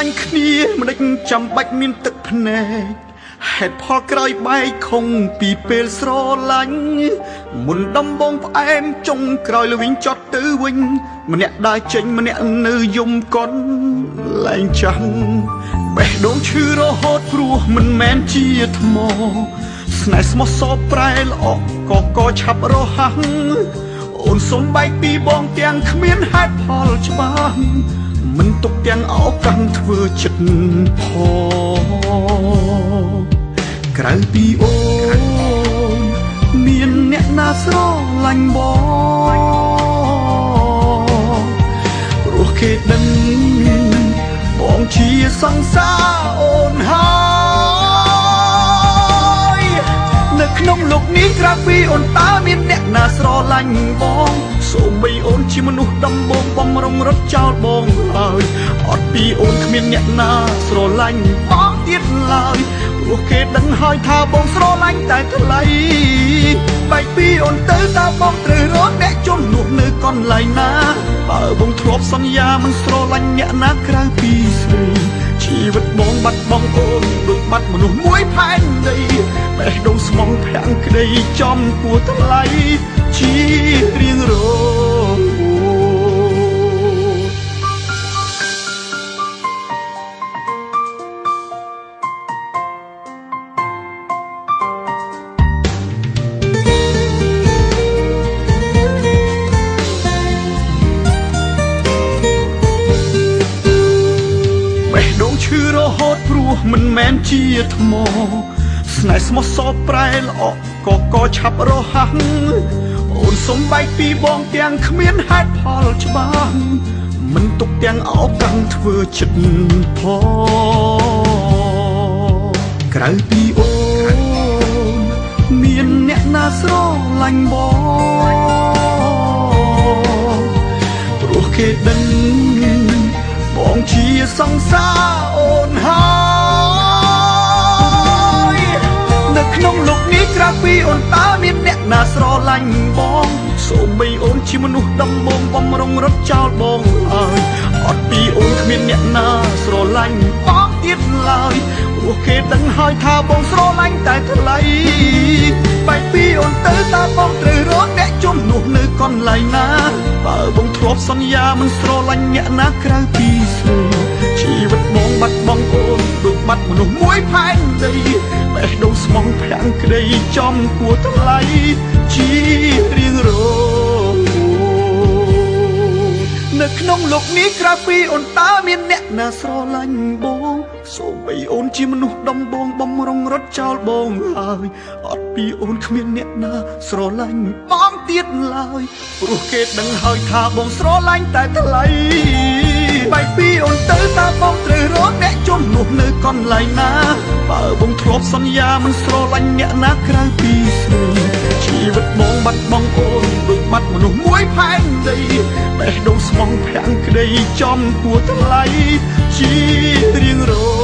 ឡាញ់គ្នាមិនដេចចាំបាច់មានទឹកភ្នែកហេតុផលក្រោយបែកខំពីពេលស្រឡាញ់មុនដំបងផ្អែមចុងក្រោយលវិញចត់ទៅវិញម្នាក់ដើរចេញម្នាក់នៅយំកន់លែងចាស់បេះដូងឈឺរហូតព្រោះមិនមែនជាថ្មស្នេហ៍ស្មោះសរប្រែល្អក៏ឆាប់រហ័សអូនសុំបែកពីបងទាំងគ្មានហេតុផលច្បាស់មិនទុកទាំងឱកាសធ្វើចិត្តផងក្រៅពីអូនមានអ្នកណាស្រឡាញ់បងព្រោះគេដឹងបងជាសង្សារអូនហើយនៅក្នុងលោកនេះក្រៅពីអូនតើមានអ្នកណាស្រឡាញ់បងសូម្បីអូនជាមនុស្សដំបងបំរុងរត់ចោលបងហើយអត់ពីអូនគ្មានអ្នកណាស្រឡាញ់បងទៀតឡើយព្រោះគេដឹងហើយថាបងស្រឡាញ់តែថ្លៃបែកពីអូនទៅតើបងត្រូវរកអ្នកជំនួសនៅកន្លែងណាបើបងធ្លាប់សន្យាមិនស្រឡាញ់អ្នកណាក្រៅពីស្រីជីវិតបងបាត់បង់អូនដូចបាត់មនុស្សមួយផែនដីបេះដូងស្មងភាំងក្តីចំពោះថ្លៃជារៀងរងឈឺរហូតព្រោះមិនមែនជាថ្មស្នេហ៍ស្មោះសរប្រែល្អក៏ឆាប់រហ័សអូនសុំបែកពីបងទាំងគ្មានហេតុផលច្បាស់មិនទុកទាំងឱកាសធ្វើចិត្តផងក្រៅពីអូនមានអ្នកណាស្រឡាញ់បងព្រោះគេដឹងបងជាសង្សារអូនហើយនៅក្នុងលោកនេះក្រៅពីអូនតើមានអ្នកណាស្រឡាញ់បងសូម្បីអូនជាមនុស្សដំបងបំរុងរត់ចោលបងហើយអត់ពីអូនគ្មានអ្នកណាស្រឡាញ់បងទៀតឡើយព្រោះគេដឹងហើយថាបងស្រឡាញ់តែថ្លៃបែកពីអូនទៅតើបងត្រូវរកអ្នកជំនួសនៅកន្លែងណាបើបងធ្លាប់សន្យាមិនស្រឡាញ់អ្នកណាក្រៅពីស្រីជីវិតបងបាត់បង់អូនដូចបាត់មនុស្សមួយផែនដីបេះដូងស្មងភាំងក្តីចំពោះថ្លៃជារៀងរងនៅក្នុងលោកនេះក្រៅពីអូនតើមានអ្នកណាស្រឡាញ់បងសូម្បីអូនជាមនុស្សដំបងបំរុងរត់ចោលបងហើយអត់ពីអូនគ្មានអ្នកណាស្រឡាញ់បងទៀតឡើយព្រោះគេដឹងហើយថាបងស្រឡាញ់តែថ្លៃបែកពីអូនទៅតើបងត្រូវរកអ្នកជំនួសនៅកន្លែងណាបើបងធ្លាប់សន្យាមិនស្រឡាញ់អ្នកណាក្រៅពីស្រីជីវិតបងបាត់បង់អូនដូចបាត់មនុស្សមួយផែនដីបេះដូងស្មងភាំងក្តីចំពោះថ្លៃជារៀងរង